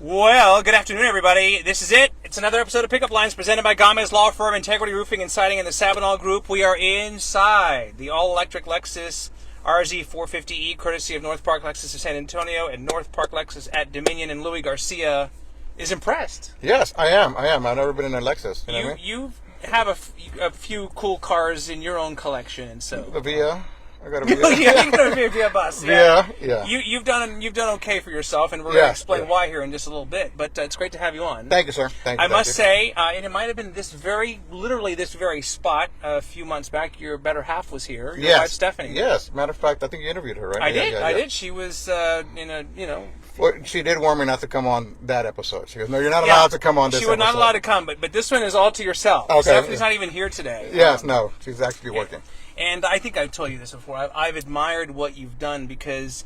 Well, good afternoon, everybody. This is it. It's another episode of Pickup Lines presented by Gamez Law Firm, Integrity Roofing and Siding, and the Sabinal Group. We are inside the all-electric Lexus RZ 450e, courtesy of North Park Lexus of San Antonio and North Park Lexus at Dominion. And Louie Garcia is impressed. Yes, I am. I've never been in a Lexus. You have a few cool cars in your own collection, and so the Via. I got a Via. Yeah, you got a Via bus. Yeah. You've done okay for yourself, and we're going to explain why here in just a little bit. But it's great to have you on. Thank you, sir. Thank you. I must say, and it might have been literally this very spot a few months back. Your better half was here. Your wife, Stefanie. Yes. Matter of fact, I think you interviewed her, right? I did. She was Well, she did warn me not to come on that episode. She goes, "No, you're not allowed to come on this." She was not allowed to come, but this one is all to yourself. Okay. Stefanie's not even here today. Yes, no, she's actually working. And I think I've told you this before. I've admired what you've done because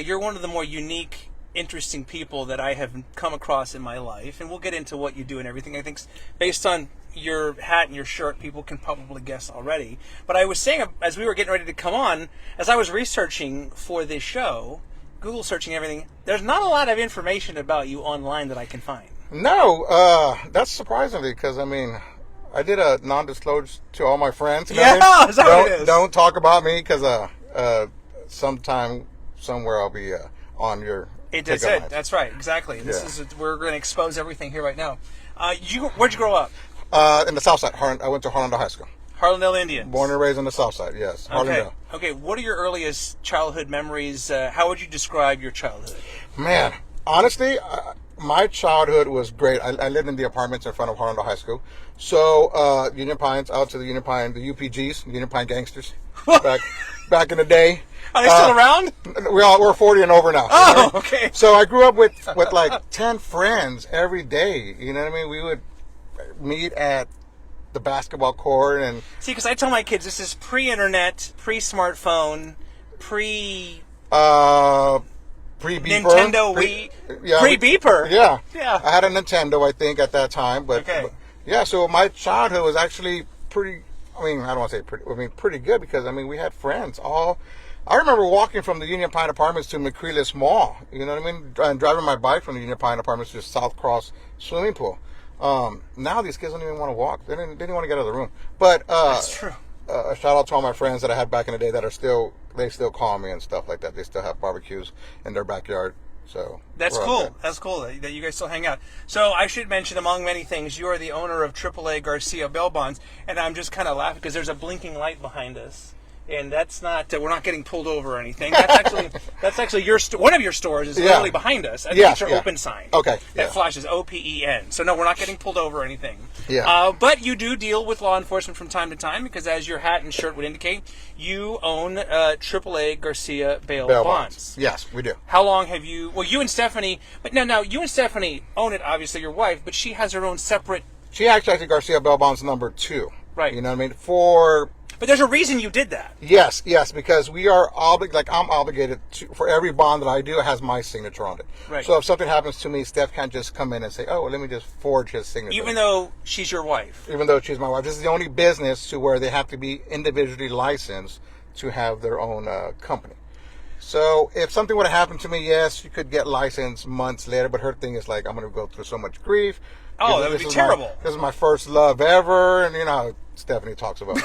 you're one of the more unique, interesting people that I have come across in my life. And we'll get into what you do and everything. I think based on your hat and your shirt, people can probably guess already. But I was saying, as we were getting ready to come on, as I was researching for this show, Google searching everything, there's not a lot of information about you online that I can find. No, that's surprisingly because, I did a non-disclosure to all my friends. Is that what it is? Don't talk about me because sometime, somewhere I'll be on your. That's it. That's right. Exactly. We're going to expose everything here right now. Where'd you grow up? In the southside. I went to Harlandale High School. Harlandale Indians. Born and raised on the southside. Yes. Harlandale. Okay. What are your earliest childhood memories? How would you describe your childhood? Man, honestly, my childhood was great. I lived in the apartments in front of Hondo High School. So, Union Pines, out to the Union Pine, the UPGs, Union Pine gangsters, back in the day. Are they still around? We're 40 and over now. Oh, okay. So I grew up with like 10 friends every day. You know what I mean? We would meet at the basketball court and... See, because I tell my kids, this is pre-internet, pre-smartphone, pre-beeper. Nintendo Wii. Pre-beeper. Yeah. I had a Nintendo, I think, at that time. But so my childhood was actually pretty, I don't want to say pretty good because, we had friends. I remember walking from the Union Pine Apartments to McCreeless Mall, you know what I mean? And driving my bike from the Union Pine Apartments to South Cross Swimming Pool. Now these kids don't even want to walk. They didn't want to get out of the room. But that's true. A shout out to all my friends that I had back in the day that they still call me and stuff like that. They still have barbecues in their backyard. So that's cool. That's cool that you guys still hang out. So I should mention, among many things, you are the owner of AAA Garcia bail bonds, and I'm just kind of laughing because there's a blinking light behind us. And that's not, we're not getting pulled over or anything. That's actually one of your stores is literally behind us. It's your open sign. Okay. That flashes OPEN. So no, we're not getting pulled over or anything. Yeah. But you do deal with law enforcement from time to time because, as your hat and shirt would indicate, you own AAA Garcia bail bonds. Yes, we do. How long have you, you and Stefanie, but now you and Stefanie own it, obviously your wife, but she has her own separate. She actually has Garcia bail bonds number 2. Right. You know what I mean? But there's a reason you did that. Yes, because we are I'm obligated for every bond that I do, it has my signature on it. Right. So if something happens to me, Steph can't just come in and say, "Oh, well, let me just forge his signature." Even though she's your wife. Even though she's my wife. This is the only business to where they have to be individually licensed to have their own company. So if something would have happened to me, yes, she could get licensed months later, but her thing is like, I'm going to go through so much grief. Oh, that would be terrible. This is my first love ever, and you know how Stefanie talks about me.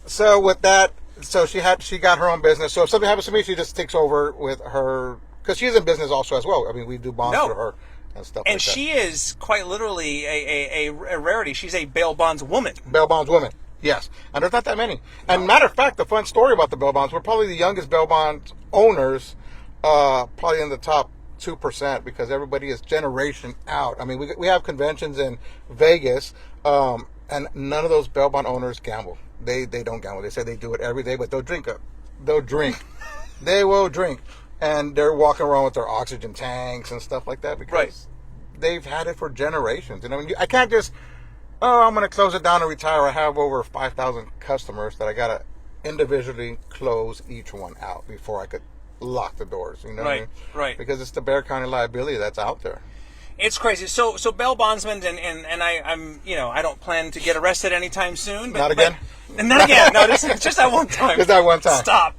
So with that, she got her own business. So if something happens to me, she just takes over with her, because she's in business also as well. We do bonds for her and stuff like that. And she is quite literally a rarity. She's a bail bonds woman. Bail bonds woman, yes. And there's not that many. And matter of fact, the fun story about the bail bonds, we're probably the youngest bail bond owners, probably in the top 2% because everybody is generation out. We have conventions in Vegas, and none of those bail bond owners gamble. They don't gamble. They say they do it every day, but they'll drink. They will drink. And they're walking around with their oxygen tanks and stuff like that because they've had it for generations. I can't just, I'm going to close it down and retire. I have over 5,000 customers that I got to individually close each one out before I could lock the doors. You know what I mean? Right. Because it's the Bear County liability that's out there. It's crazy. So bail bondsmen, and I'm I don't plan to get arrested anytime soon. But, not again. Not again. No, this is just that one time. Just that one time. Stop.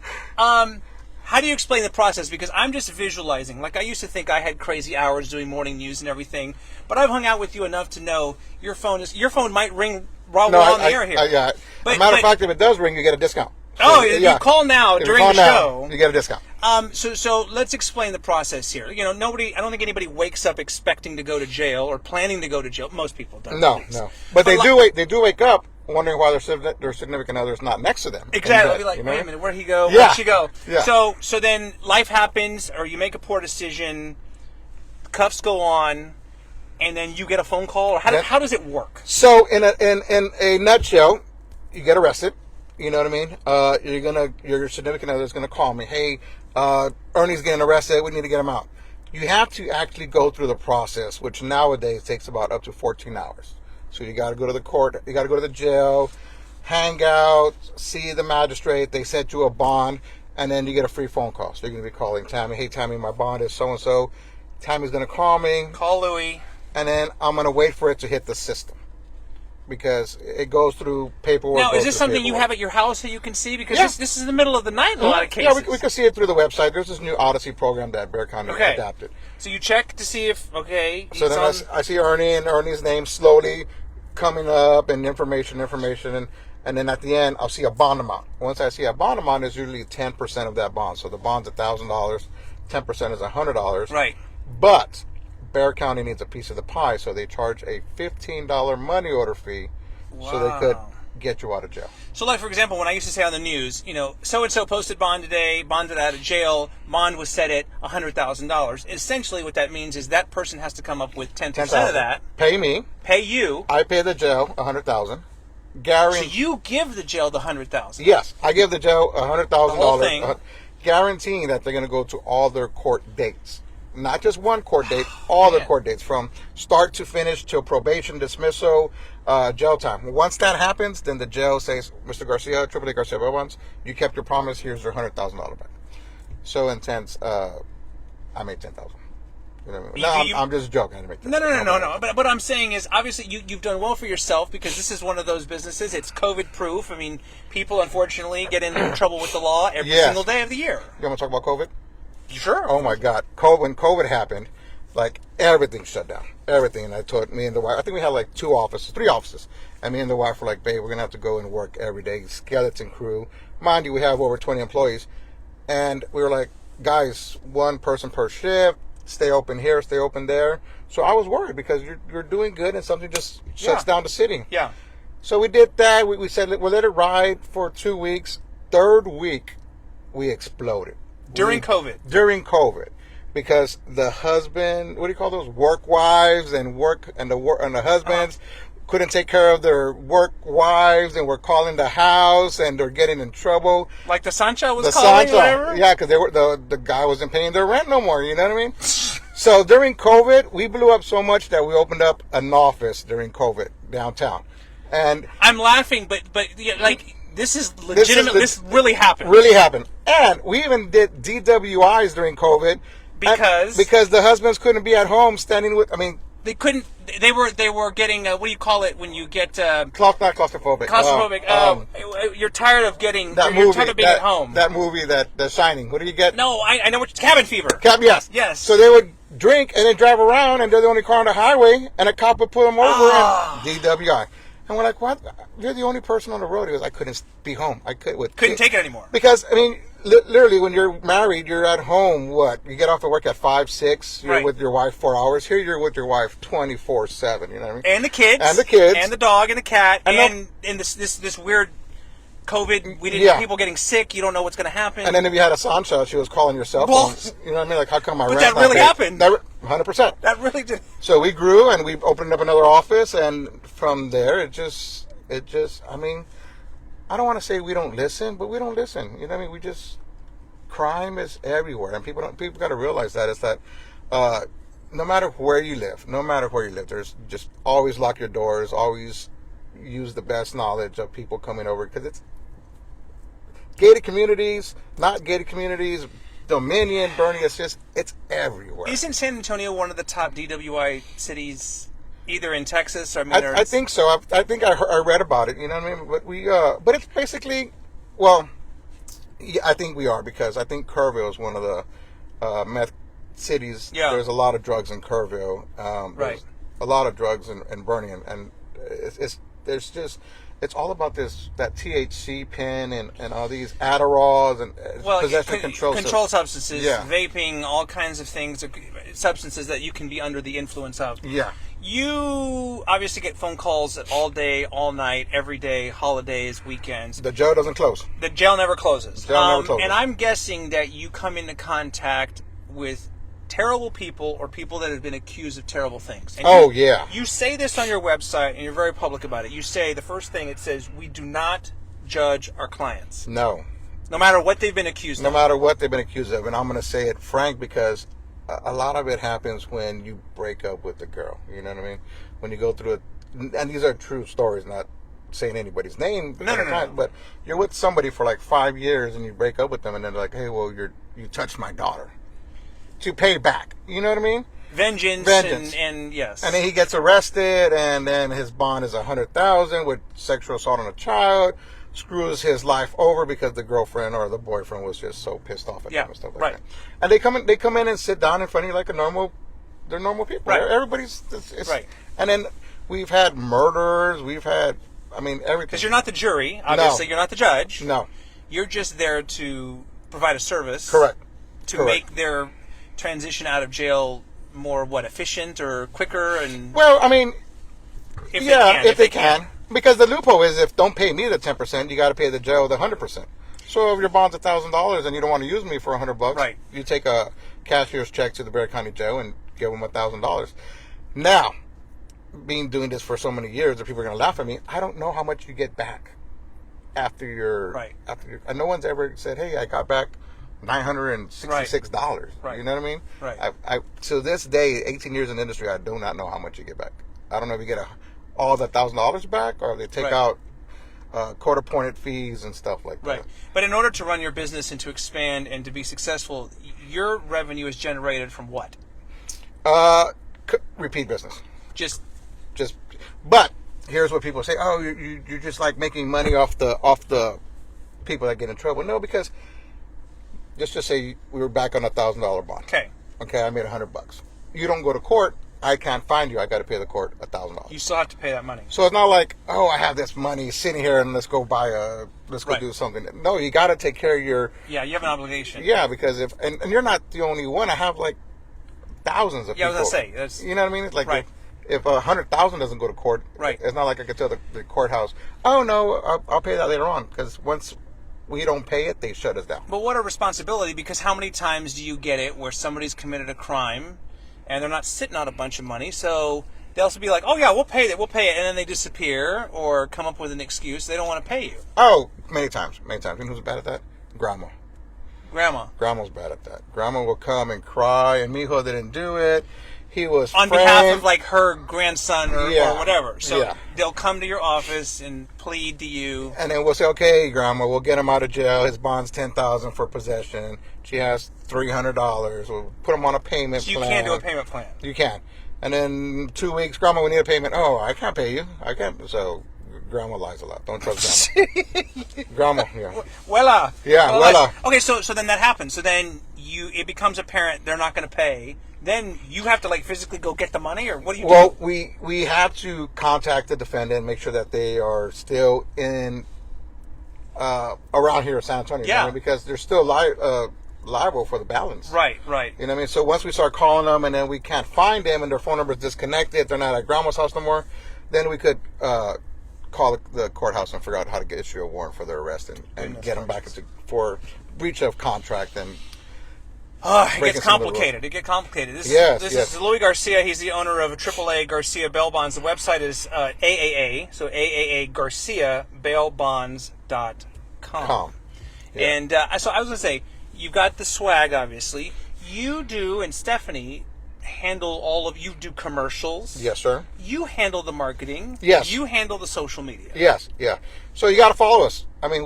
How do you explain the process? Because I'm just visualizing. Like, I used to think I had crazy hours doing morning news and everything, but I've hung out with you enough to know your phone might ring while we're on the air here. Yeah. As a matter of fact, if it does ring, you get a discount. So, you call now during the show. You get a discount. So let's explain the process here. You know, I don't think anybody wakes up expecting to go to jail or planning to go to jail. Most people don't. No. But they do wake up wondering why their significant other is not next to them. Exactly. I'll be like, wait a minute, where'd he go? Yeah. Where'd she go? Yeah. So then life happens, or you make a poor decision, cuffs go on, and then you get a phone call, or how does it work? So in a nutshell, you get arrested. You know what I mean? Your significant other is gonna call me. Hey, Ernie's getting arrested. We need to get him out. You have to actually go through the process, which nowadays takes about up to 14 hours. So you got to go to the court. You got to go to the jail, hang out, see the magistrate. They set you a bond, and then you get a free phone call. So you're going to be calling Tammy. Hey, Tammy, my bond is so and so. Tammy's going to call me. Call Louie. And then I'm going to wait for it to hit the system, because it goes through paperwork. Now, is this something you have at your house that you can see? Because this is the middle of the night in a lot of cases. Yeah, we can see it through the website. There's this new Odyssey program that Bexar County adapted. So you check to see if, So then I see Ernie and Ernie's name slowly coming up, and information, and then at the end, I'll see a bond amount. Once I see a bond amount, it's usually 10% of that bond. So the bond's $1,000, 10% is $100. Right. But Bexar County needs a piece of the pie, so they charge a $15 money order fee, so they could get you out of jail. So, like, for example, when I used to say on the news, so-and-so posted bond today, bonded out of jail, bond was set at $100,000. Essentially what that means is that person has to come up with 10% of that. Pay me. Pay you. I pay the jail $100,000. So you give the jail the $100,000. Yes, I give the jail $100,000. The whole thing. Guaranteeing that they're going to go to all their court dates. Not just one court date, all their court dates, from start to finish till probation, dismissal, jail time. Once that happens, then the jail says, Mr. Garcia, AAA Garcia bail bonds, you kept your promise, here's your $100,000 back. So intense, I made $10,000. You know what I mean? No, I'm just joking. I didn't make No. But what I'm saying is, obviously, you've done well for yourself, because this is one of those businesses. It's COVID-proof. I mean, people, unfortunately, get in trouble with the law every single day of the year. You want to talk about COVID? Sure. Oh my God. When COVID happened, like, everything shut down. Everything. And I told me and the wife, I think we had like 3 offices. And me and the wife were like, babe, we're going to have to go and work every day. Skeleton crew. Mind you, we have over 20 employees. And we were like, guys, 1 person per shift. Stay open here, stay open there. So I was worried, because you're doing good and something just shuts down the city. Yeah. So we did that. We said, we'll let it ride for 2 weeks. 3rd week, we exploded. During COVID, because the husband, what do you call those, work wives and the husbands couldn't take care of their work wives, and were calling the house, and they're getting in trouble. Like the Sancho was calling, whatever? Yeah, because the guy wasn't paying their rent no more. You know what I mean? So during COVID, we blew up so much that we opened up an office during COVID downtown, and I'm laughing, but like. This is legitimate. This really happened. Really happened. And we even did DWIs during COVID. Because the husbands couldn't be at home standing with, they couldn't, they were getting, what do you call it when you get... not claustrophobic. Claustrophobic. You're tired of getting, you're tired of being at home. That movie, The Shining. What do you get? No, I know what, cabin fever. Yes. Yes. So they would drink and then drive around, and they're the only car on the highway, and a cop would pull them over and DWI. And we're like, what? You're the only person on the road. He goes, I couldn't be home. Couldn't take it anymore. Because, literally, when you're married, you're at home, You get off at work at 5, 6. You're with your wife 4 hours. Here, you're with your wife 24/7. You know what I mean? And the kids. And the kids. And the dog and the cat. And this weird COVID. We didn't have people getting sick. You don't know what's going to happen. And then if you had a sunshot, she was calling your cell phone. You know what I mean? Like, how come my rent? But that really happened. 100%. That really did. So we grew, and we opened up another office, and from there, it just, I don't want to say we don't listen, but we don't listen. You know what I mean? Crime is everywhere, and people got to realize that. It's that no matter where you live, there's just always lock your doors, always use the best knowledge of people coming over, because it's gated communities, not gated communities, Dominion, Bernie, it's everywhere. Isn't San Antonio one of the top DWI cities, either in Texas or... I think so. I think I read about it, you know what I mean? But but it's basically, Yeah, I think we are, because I think Kerrville is one of the meth cities. Yeah. There's a lot of drugs in Kerrville. Right. There's a lot of drugs in Bernie, and it's all about that THC pen and all these Adderalls and possession controlled substances, Yeah. vaping, all kinds of things, substances that you can be under the influence of. Yeah. You obviously get phone calls all day, all night, every day, holidays, weekends. The jail doesn't close. The jail never closes. Jail never closes. And I'm guessing that you come into contact with terrible people or people that have been accused of terrible things. And you say this on your website, and you're very public about it. You say, the first thing it says, we do not judge our clients. No. No matter what they've been accused of. No matter what they've been accused of. And I'm going to say it frank, because a lot of it happens when you break up with the girl. You know what I mean? When you go through it. And these are true stories, not saying anybody's name. No. But you're with somebody for like 5 years, and you break up with them, and then they're like, hey, well, you touched my daughter. To pay back. You know what I mean? Vengeance. And yes. And then he gets arrested, and then his bond is $100,000 with sexual assault on a child. Screws his life over because the girlfriend or the boyfriend was just so pissed off at him and stuff like that. And they come in and sit down in front of you like they're normal people. Right. Everybody's right. And then we've had murders. We've had, everything. Because you're not the jury. Obviously, you're not the judge. No. You're just there to provide a service. Correct. To make their transition out of jail more efficient or quicker, and if they can, because the loophole is, if don't pay me the 10%, you got to pay the jail the 100%. So if your bond's $1,000 and you don't want to use me for $100, right, you take a cashier's check to the Bexar County Jail and give them $1,000. Now, doing this for so many years, that people are going to laugh at me. I don't know how much you get back after your and no one's ever said, hey, I got back $966. Right. You know what I mean? Right. I to this day, 18 years in the industry, I do not know how much you get back. I don't know if you get all the $1,000 back, or they take out court-appointed fees and stuff like that. Right. But in order to run your business and to expand and to be successful, your revenue is generated from what? Repeat business. Just. But here's what people say: oh, you're just like making money off the people that get in trouble. No, because just to say we were back on $1,000 bond. Okay, I made $100. You don't go to court, I can't find you. I got to pay the court $1,000. You still have to pay that money. So it's not like, oh, I have this money sitting here and let's go do something. No, you got to take care of your. Yeah, you have an obligation. Yeah, because and you're not the only one. I have like thousands of people. Yeah, I was gonna say. You know what I mean? It's like if 100,000 doesn't go to court, it's not like I could tell the courthouse, oh no, I'll pay that later on, because once we don't pay it, they shut us down. But what a responsibility, because how many times do you get it where somebody's committed a crime and they're not sitting on a bunch of money, so they'll also be like, oh yeah, we'll pay it, and then they disappear or come up with an excuse. They don't want to pay you. Oh, many times. You know who's bad at that? Grandma. Grandma's bad at that. Grandma will come and cry, and mijo didn't do it. He was on behalf of like her grandson or whatever. So they'll come to your office and plead to you, and then we'll say, "Okay, Grandma, we'll get him out of jail. His bond's $10,000 for possession. She has $300. We'll put him on a payment plan." So you can't do a payment plan. You can, and then 2 weeks, Grandma, we need a payment. Oh, I can't pay you. I can't. So Grandma lies a lot. Don't trust Grandma. Grandma, Well. Okay, so then that happens. So then it becomes apparent they're not going to pay. Then you have to like physically go get the money, or what do you do? Well, we have to contact the defendant and make sure that they are still in around here in San Antonio. Yeah. You know what I mean? Because they're still liable for the balance. Right. You know what I mean? So once we start calling them and then we can't find them and their phone number is disconnected, they're not at Grandma's house no more, then we could call the courthouse and figure out how to issue a warrant for their arrest and get them back for breach of contract and. It gets complicated. This is Louie Garcia. He's the owner of AAA Garcia Bail Bonds. The website is AAA, so AAA Garcia bailbonds.com. Yeah. And so I was going to say, you've got the swag, obviously. You do, and Stefanie handle you do commercials. Yes, sir. You handle the marketing. Yes. You handle the social media. Yes, yeah. So you got to follow us. I mean,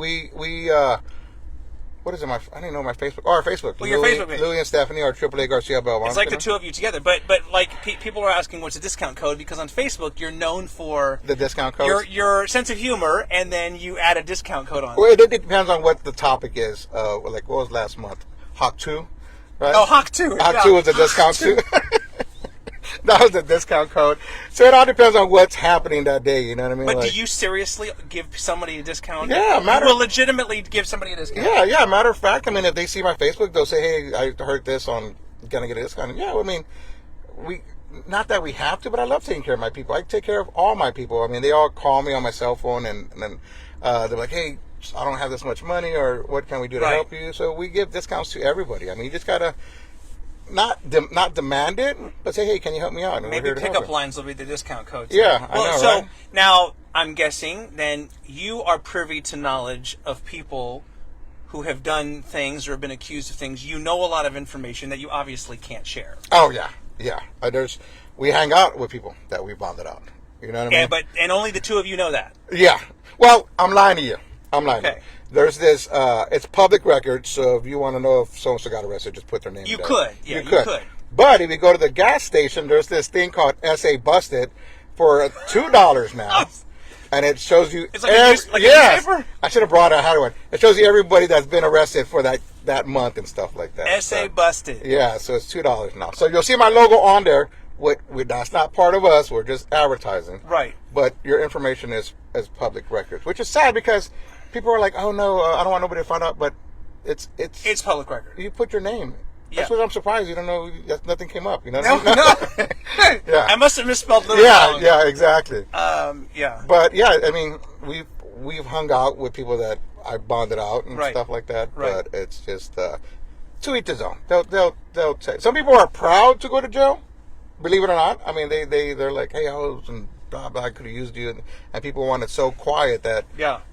what is it? I didn't know my Facebook. Oh, our Facebook. Well, your Facebook page. Louie and Stefanie, our AAA Garcia Bell Bonds. It's like the two of you together. But like people are asking what's a discount code, because on Facebook you're known for the discount code. Your sense of humor, and then you add a discount code on. Well, it depends on what the topic is. Like what was last month? Hawk 2, right? Oh, Hawk 2. Hawk 2 was a discount too. That was the discount code. So it all depends on what's happening that day. You know what I mean? But like, do you seriously give somebody a discount? Yeah, you will legitimately give somebody a discount. Yeah. Matter of fact, I mean, if they see my Facebook, they'll say, "Hey, I heard this on gonna get a discount." Yeah, I mean, not that we have to, but I love taking care of my people. I take care of all my people. I mean, they all call me on my cell phone, and then they're like, "Hey, I don't have this much money, or what can we do to help you?" So we give discounts to everybody. I mean, you just gotta. Not demand it, but say, hey, can you help me out? And maybe pickup lines will be the discount codes. Yeah, I know, so right? now I'm guessing then you are privy to knowledge of people who have done things or have been accused of things. You know a lot of information that you obviously can't share. Oh yeah. We hang out with people that we bonded out. You know what I mean? And only the two of you know that. Yeah. Well, I'm lying to you. Okay. There's this, it's public record, so if you want to know if so-and-so got arrested, just put their name You down. could. Yeah, you could. But if you go to the gas station, there's this thing called SA Busted for $2 now. And it shows you... It's like a newspaper? I should have brought a hard one. It shows you everybody that's been arrested for that month and stuff like that. SA Busted. Yeah, so it's $2 now. So you'll see my logo on there. That's not part of us. We're just advertising. Right. But your information is public records, which is sad because... people are like, "Oh no, I don't want nobody to find out," but it's public record. You put your name. Yeah. That's what I'm surprised. You don't know that nothing came up. You know? No. Yeah. I must have misspelled the wrong. Yeah, exactly. Yeah. But yeah, I mean, we've hung out with people that I bonded out and stuff like that. Right. But it's just to each his own. They'll say. Some people are proud to go to jail. Believe it or not. I mean, they're like, "Hey, I was in blah blah, I could have used you," and people want it so quiet that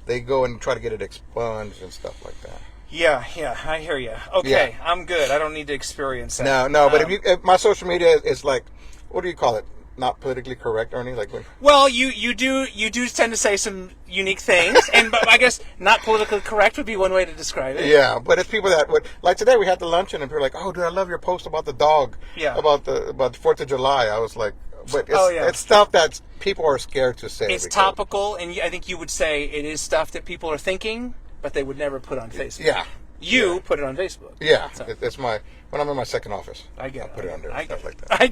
they go and try to get it expunged and stuff like that. Yeah, I hear you. Okay, I'm good. I don't need to experience that. No, but if my social media is like, what do you call it? Not politically correct or anything like that? Well, you do tend to say some unique things, but I guess not politically correct would be one way to describe it. Yeah, but it's people that would, like today we had the luncheon and people were like, "Oh, dude, I love your post about the dog." Yeah. About the 4th of July. I was like, but it's stuff that people are scared to say. It's topical, and I think you would say it is stuff that people are thinking, but they would never put on Facebook. Yeah. You put it on Facebook. Yeah, so. It's when I'm in my second office. I get it. I'll put it on there and stuff like that. I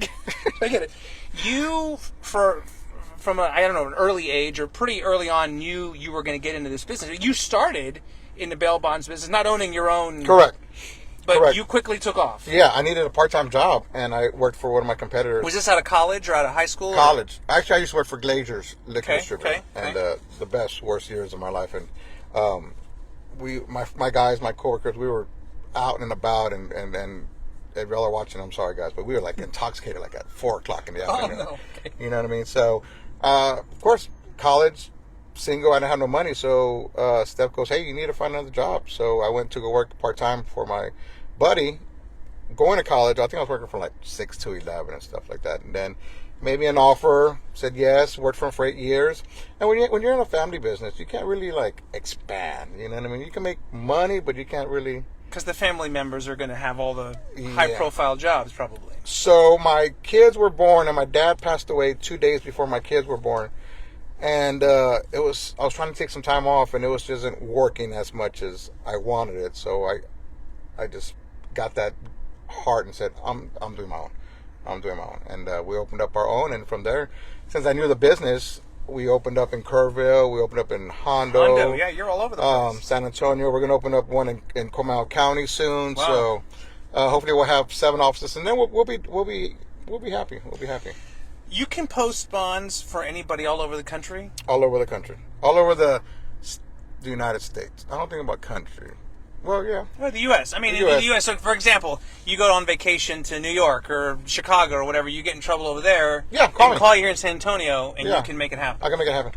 get it. You, from an early age or pretty early on, knew you were going to get into this business. You started in the bail bonds business, not owning your own. Correct. But you quickly took off. Yeah, I needed a part-time job, and I worked for one of my competitors. Was this out of college or out of high school? College. Actually, I used to work for Glazer's liquor distributor, okay. And the best, worst years of my life. And my guys, my coworkers, we were out and about, and if y'all are watching, I'm sorry, guys, but we were like intoxicated like at 4 o'clock in the afternoon. Oh, no. Okay. You know what I mean? So, of course, college, single, I didn't have no money, so Steph goes, "Hey, you need to find another job." So I went to go work part-time for my buddy going to college. I think I was working from like 6 to 11 and stuff like that, and then made me an offer, said yes, worked for him for 8 years. And when you're in a family business, you can't really like expand, you know what I mean? You can make money, but you can't really, because the family members are going to have all the high profile jobs probably. So my kids were born, and my dad passed away 2 days before my kids were born. And I was trying to take some time off, and it was just isn't working as much as I wanted it. So I just got that heart and said, I'm doing my own. I'm doing my own. And we opened up our own, and from there, since I knew the business, we opened up in Kerrville, we opened up in Hondo. Yeah, you're all over the place. San Antonio. We're going to open up one in Comal County soon. Wow. So hopefully we'll have 7 offices, and then we'll be happy. We'll be happy. You can post bonds for anybody all over the country? All over the country. All over the United States. I don't think about country. Well, yeah. Well, the U.S. I mean, in the U.S., so for example, you go on vacation to New York or Chicago or whatever, you get in trouble over there. Yeah, call me. Call you here in San Antonio, and you can make it happen. I can make it happen.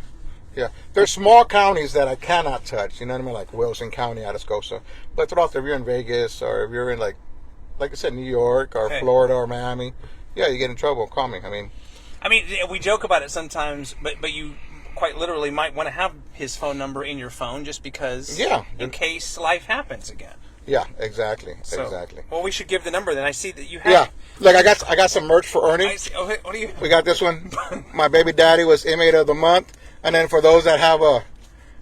Yeah. There's small counties that I cannot touch, you know what I mean? Like Wilson County, Atascosa. But throughout, if you're in Vegas or if you're in, like I said, New York or Florida or Miami, yeah, you get in trouble. Call me. I mean, we joke about it sometimes, but you quite literally might want to have his phone number in your phone just because, in case life happens again. Yeah, exactly. So, Exactly. Well, we should give the number then. I see that you have. Yeah. Look, I got some merch for Ernie. I see. Oh, what do you? We got this one. My baby daddy was inmate of the month, and then for those that have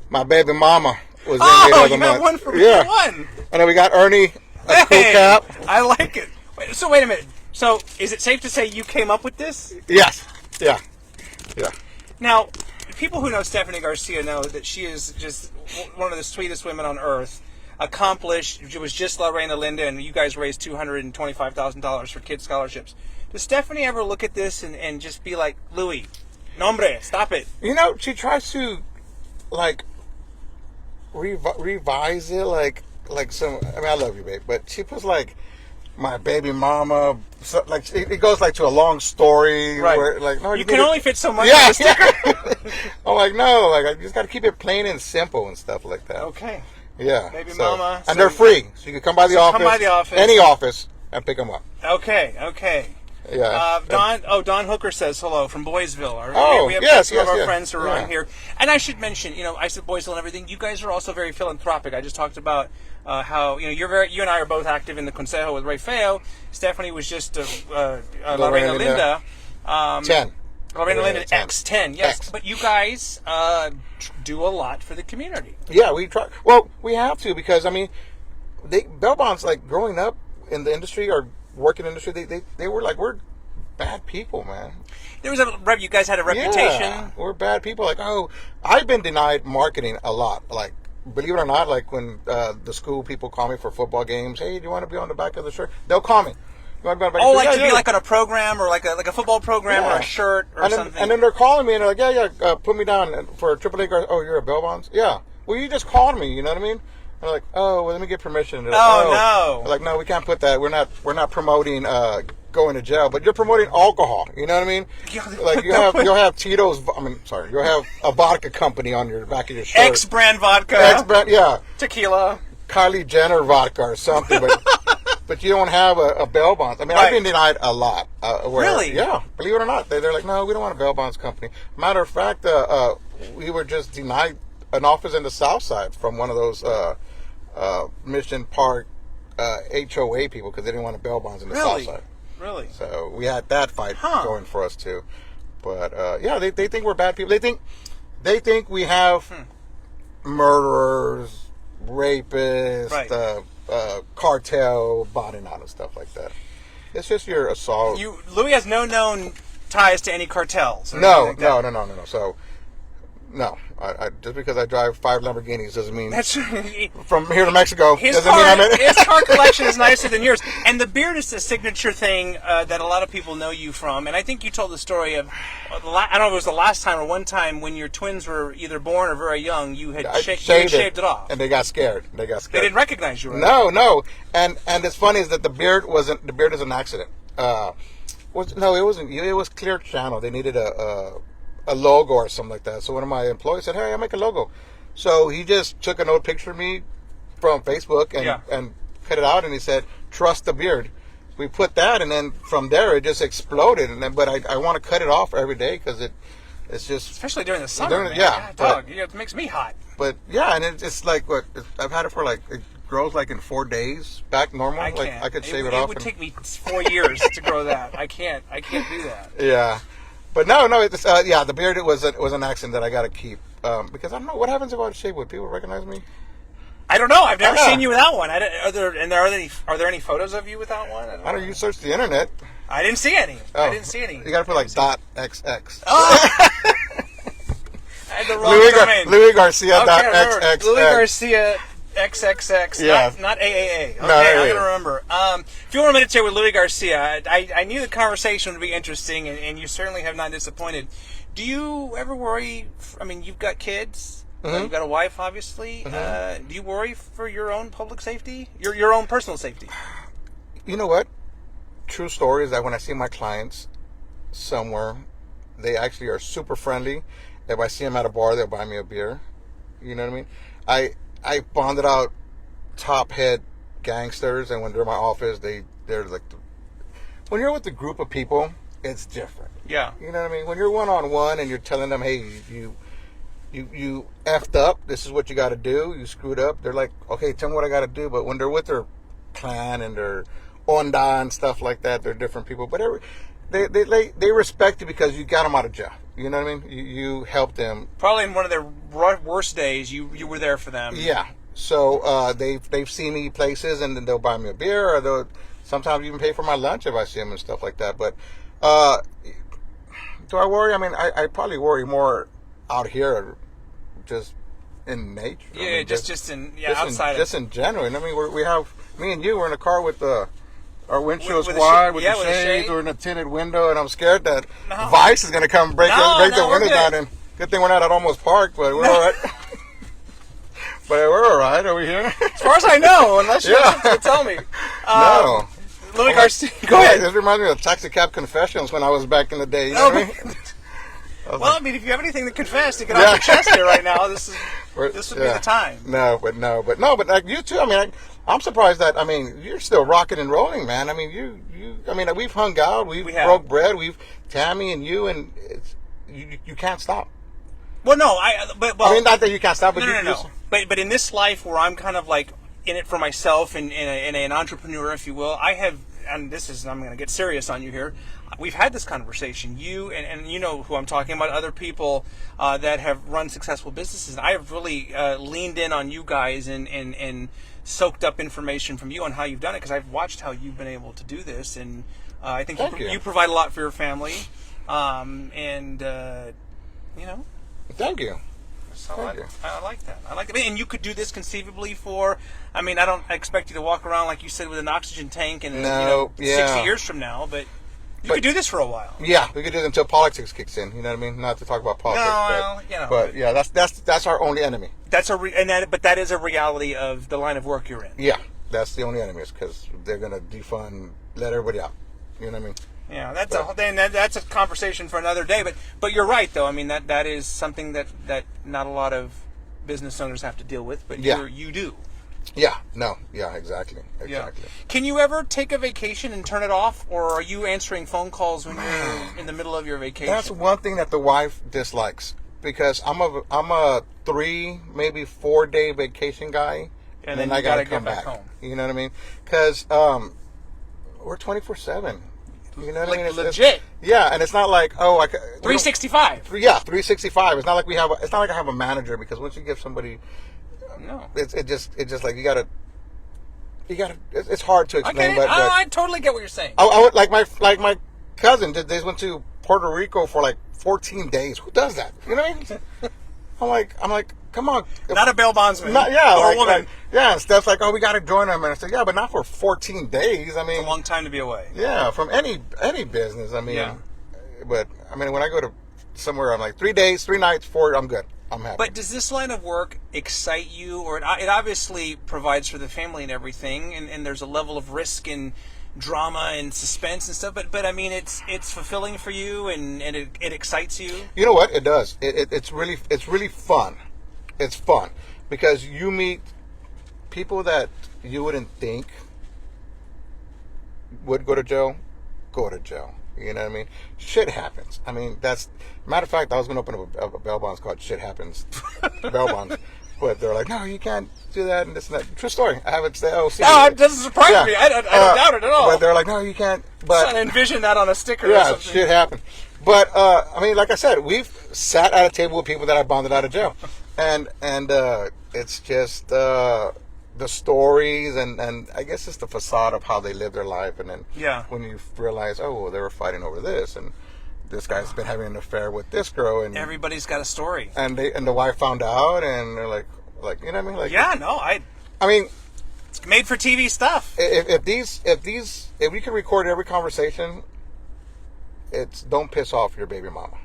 my baby mama was inmate of the you month. have one for one. And then we got Ernie a cool Hey, cap. I like it. Wait a minute. So is it safe to say you came up with this? Yes. Yeah. Yeah. Now, people who know Stefanie Garcia know that she is just one of the sweetest women on earth. Accomplished. She was just Lorena Linda, and you guys raised $225,000 for kids' scholarships. Does Stefanie ever look at this and just be like, Louie, nombre, stop it? You know, she tries to, like, revise it, like some. I mean, I love you, babe, but she puts like my baby mama. So, like it goes like to a long story. Right. Where, like, no, you can only fit so much Yeah. in a sticker. I'm like, no, like I just got to keep it plain and simple and stuff like that. Okay. Yeah. Baby mama. And they're free, so you can come by the office. Come by the office. Any office, and pick them up. Okay. Yeah. Don Hooker says hello from Boysville. We have yes, some of our yes. friends who are Yeah. on here. And I should mention, I said Boysville and everything. You guys are also very philanthropic. I just talked about how you and I are both active in the Consejo with Ray Feo. Stefanie was just Lorena Linda. 10. Lorena Linda 10. X10, yes. X. But you guys do a lot for the community. Yeah, we try. Well, we have to because I mean, bail bonds, like growing up in the industry or working in the industry, they were like, we're bad people, man. There was you guys had a reputation. Yeah, we're bad people. Like, I've been denied marketing a lot. Like, believe it or not, like when the school people call me for football games, hey, do you want to be on the back of the shirt? They'll call me. Like to be like on a program or like a football program or a shirt or something. And then they're calling me and they're like, put me down for AAA Garcia. Oh, you're a bail bonds? Yeah. Well, you just called me. You know what I mean? And they're like, oh, well, let me get permission. Like, no. They're like, no, we can't put that. We're not promoting going to jail, but you're promoting alcohol. You know what I mean? Like you'll have Tito's. You'll have a vodka company on your back of your shirt. X brand vodka. X brand, yeah. Tequila. Kylie Jenner vodka or something, but you don't have a bail bonds. I mean, Right. I've been denied a lot. Really? Yeah, believe it or not. They're like, no, we don't want a bail bonds company. Matter of fact, we were just denied an office in the Southside from one of those Mission Park HOA people because they didn't want a bail bonds in the Southside. Really? So we had that fight going for us too. But they think we're bad people. They think we have murderers, rapists, Right. cartel, bonding out and stuff like that. It's just your assault. Louie has no known ties to any cartels. Or No. anything like that. No. So, no. I just because I drive 5 Lamborghinis doesn't mean That's from here to Mexico his doesn't mean I'm in. his car collection is nicer than yours. And the beard is the signature thing that a lot of people know you from. And I think you told the story of, I don't know if it was the last time or one time when your twins were either born or very young, you had shaved it off. And they got scared. They didn't recognize you, right? No. And it's funny is that the beard is an accident. It wasn't. It was Clear Channel. They needed a logo or something like that. So one of my employees said, hey, I'll make a logo. So he just took an old picture of me from Facebook and cut it out, and he said, trust the beard. We put that, and then from there it just exploded. And then, but I want to cut it off every day because it's just, especially during the summer. It makes me hot. But yeah, and it's like I've had it for it grows like in 4 days back normal. I can't. I could shave it off. It would take me 4 years to grow that. I can't do that. Yeah. But no, it's the beard was an accent that I got to keep because I don't know what happens if I shave. Would people recognize me? I don't know. I've never seen you without one. Are there any photos of you without one? I don't know. You search the internet. I didn't see any. You got to put .xx. Oh. I had the wrong domain. Louie Garcia .xxx. Louie Garcia XXX. Yeah. Not AAA. Okay, no, I'm going to remember. A few more minutes here with Louie Garcia. I knew the conversation would be interesting, and you certainly have not disappointed. Do you ever worry? I mean, you've got kids. Mm-hmm. You've got a wife, obviously. Mm-hmm. Do you worry for your own public safety? Your own personal safety? You know what? True story is that when I see my clients somewhere, they actually are super friendly. If I see them at a bar, they'll buy me a beer. You know what I mean? I bonded out top head gangsters, and when they're in my office, they're like when you're with a group of people, it's different. Yeah. You know what I mean? When you're one-on-one and you're telling them, hey, you effed up. This is what you got to do. You screwed up. They're like, okay, tell me what I got to do. But when they're with their clan and their onda and stuff like that, they're different people. But they respect you because you got them out of jail. You know what I mean? You helped them. Probably in one of their worst days, you were there for them. Yeah. So they've seen me places, and then they'll buy me a beer, or they'll sometimes even pay for my lunch if I see them and stuff like that. But do I worry? I mean, I probably worry more out here, just in nature. Yeah, I mean, just outside. Just in general. I mean, we have me and you. We're in a car with our windshields with wide, with the the shade. shades. We're in a tinted window, and I'm scared that Vice is going to come break the windows down. And good thing we're not at Almost Park, but we're all right. But we're all right. Are we here? As far as I know, unless you have something to tell me. No. Louie Garcia, go ahead. This reminds me of Taxi Cab Confessions when I was back in the day. You know what I mean? Well, I mean, if you have anything to confess, to get off your chest here right now, this would be the time. But like you too. I mean, I'm surprised that. I mean, you're still rocking and rolling, man. I mean, I mean, we've hung out, we broke bread, Tammy and you, and you can't stop. Well, no, I mean, not that you can't stop, but no. But in this life where I'm kind of like in it for myself and an entrepreneur, if you will, I have, and I'm going to get serious on you here. We've had this conversation. You and you know who I'm talking about, other people that have run successful businesses. I have really leaned in on you guys and soaked up information from you on how you've done it, because I've watched how you've been able to do this, and I think you provide a lot for your family, and you know. Thank you. So I like that. I like it. And you could do this conceivably for, I mean, I don't expect you to walk around, like you said, with an oxygen tank and 60 years from now, but you could do this for a while. Yeah, we could do it until politics kicks in. You know what I mean? Not to talk about politics. But yeah, that's our only enemy. But that is a reality of the line of work you're in. Yeah, that's the only enemy, is because they're gonna defund, let everybody out. You know what I mean? Yeah, that's a conversation for another day. But you're right, though. I mean, that is something that not a lot of business owners have to deal with, but you do. Yeah. No. Yeah. Exactly. Yeah. Can you ever take a vacation and turn it off, or are you answering phone calls when you're in the middle of your vacation? That's one thing that the wife dislikes, because I'm a 3, maybe 4 day vacation guy, and then I gotta come back home. You know what I mean? Because we're 24/7. You know what I mean? Legit. And it's not like 365. Yeah, 365. It's not like It's not like I have a manager, because once you give somebody, it's just like you gotta. It's hard to explain. But I totally get what you're saying. I would like my cousin. They went to Puerto Rico for like 14 days. Who does that? You know what I mean? I'm like, come on. Not a bail bondsman. Or a woman. And Steph's like, we got to join them. And I said, yeah, but not for 14 days. I mean, it's a long time to be away. Yeah, from any business. I mean, but I mean, when I go to somewhere, I'm like 3 days, 3 nights, 4. I'm good. I'm happy. But does this line of work excite you, or it obviously provides for the family and everything, and there's a level of risk and drama and suspense and stuff, but I mean, it's fulfilling for you, and it excites you. You know what? It does. It's really fun. It's fun because you meet people that you wouldn't think would go to jail. You know what I mean? Shit happens. I mean, matter of fact, I was going to open up a bail bonds called Shit Happens bail bonds. But they're like, no, you can't do that and this and that. True story. I haven't said, it doesn't surprise me. I don't doubt it at all. But they're like, no, you can't. But I envision that on a sticker or something. Shit happened. But, I mean, like I said, we've sat at a table with people that I bonded out of jail. And it's just the stories and I guess it's the facade of how they live their life. And then when you realize, they were fighting over this, and this guy's been having an affair with this girl, and everybody's got a story. And the wife found out, and they're like, you know what I mean? Like, I mean, it's made for TV stuff. If we can record every conversation, don't piss off your baby mama,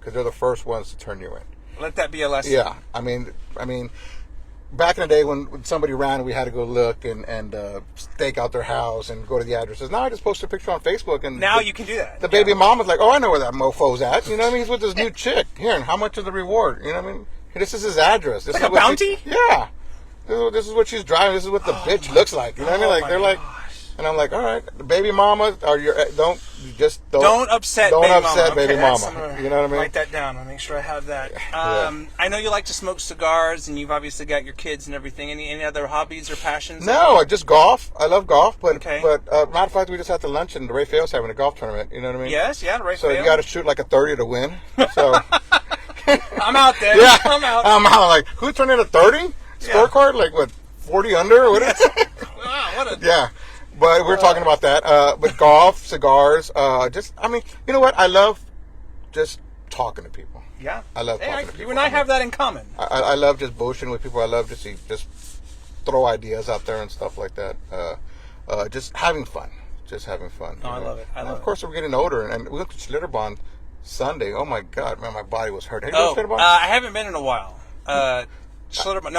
because they're the first ones to turn you in. Let that be a lesson. Yeah, I mean, back in the day when somebody ran, we had to go look and stake out their house and go to the addresses. Now I just post a picture on Facebook, and now you can do that. The baby mama's like, I know where that mofo's at. You know what I mean? He's with this new chick. Here, and how much is the reward? You know what I mean? This is his address. This like is a bounty? Yeah. This is what she's driving. This is what the bitch looks like. You know what I mean? Like they're like, gosh. And I'm like, all right, the baby mama, or don't just don't upset don't baby upset mama. baby Okay, mama. You know what I mean? Write that down. I'll make sure I have that. Yeah. I know you like to smoke cigars, and you've obviously got your kids and everything. Any other hobbies or passions? No, just golf. I love golf, but Okay. matter of fact, we just had to lunch and Ray Fale's having a golf tournament. You know what I mean? Yes, yeah, right. So you got to shoot like a 30 to win. So I'm out there. yeah, I'm out. Like, who's turning a 30 scorecard? Like what? 40 under? Or what is it? Wow, what a Yeah. But we're talking about that. But golf, cigars, I mean, you know what? I love just talking to people. yeah. I love talking to people. You and I have that in common. I love just bullshitting with people. I love just throw ideas out there and stuff like that. Just having fun. Just having fun. Oh, I love it. I love Of course, we're getting older, and we went to Schlitterbahn Sunday. Oh my God, man, my body was hurt. Have you been to Schlitterbahn? I haven't been in a while. No,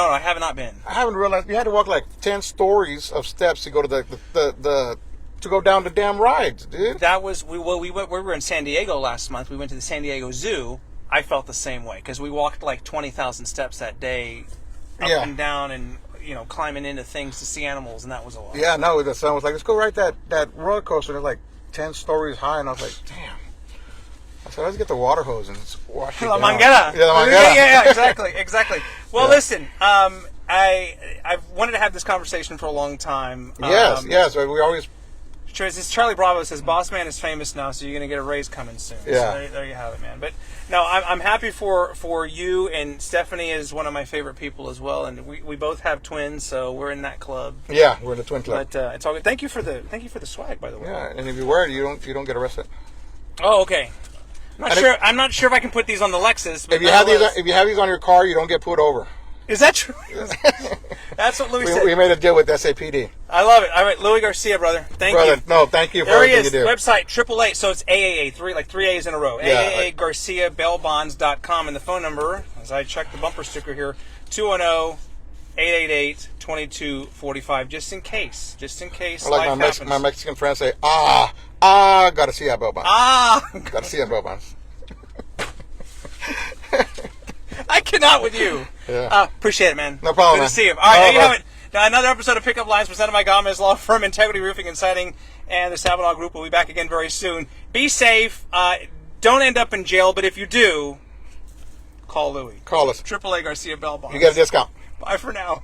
I have not been. I haven't realized you had to walk like 10 stories of steps to go to to go down the damn rides, dude. That was we were in San Diego last month. We went to the San Diego Zoo. I felt the same way because we walked like 20,000 steps that day, up and down, and climbing into things to see animals, and that was a lot. Yeah, no, the son was like, let's go ride that roller coaster. It's like 10 stories high, and I was like, damn. I said, let's get the water hose and wash it La down. Manguera. Yeah, La Manguera. Yeah, exactly. Well, listen, I've wanted to have this conversation for a long time. Yes. We always. This Charlie Bravo says, "Boss man is famous now, so you're going to get a raise coming soon." Yeah. So there you have it, man. But no, I'm happy for you, and Stefanie is one of my favorite people as well, and we both have twins, so we're in that club. Yeah, we're in the twin club. But it's all good. Thank you for the swag, by the way. Yeah, and if you wear it, you don't get arrested. Oh, okay. I'm not sure if I can put these on the Lexus. But if you have these on your car, you don't get pulled over. Is that true? That's what Louie said. We made a deal with SAPD. I love it. All right, Louie Garcia, brother. Thank you. No, thank you for there he everything is. you do. Website AAA. So it's AAA, three A's in a row. Yeah, AAA Garcia Bailbonds.com, and the phone number, as I check the bumper sticker here, 210-888-2245. Just in case. Like life happens. my Mexican friends say, Garcia Bailbonds. Garcia Bailbonds. I cannot with you. Yeah. Appreciate it, man. No problem, Good man. to see you. All right, there you have it. Now, another episode of Pickup Lines presented by Gamez Law Firm, Integrity Roofing and Siding, and the Sabinal Group will be back again very soon. Be safe. Don't end up in jail, but if you do, call Louie. Call us. AAA Garcia Bell Bonds. You get a discount. Bye for now.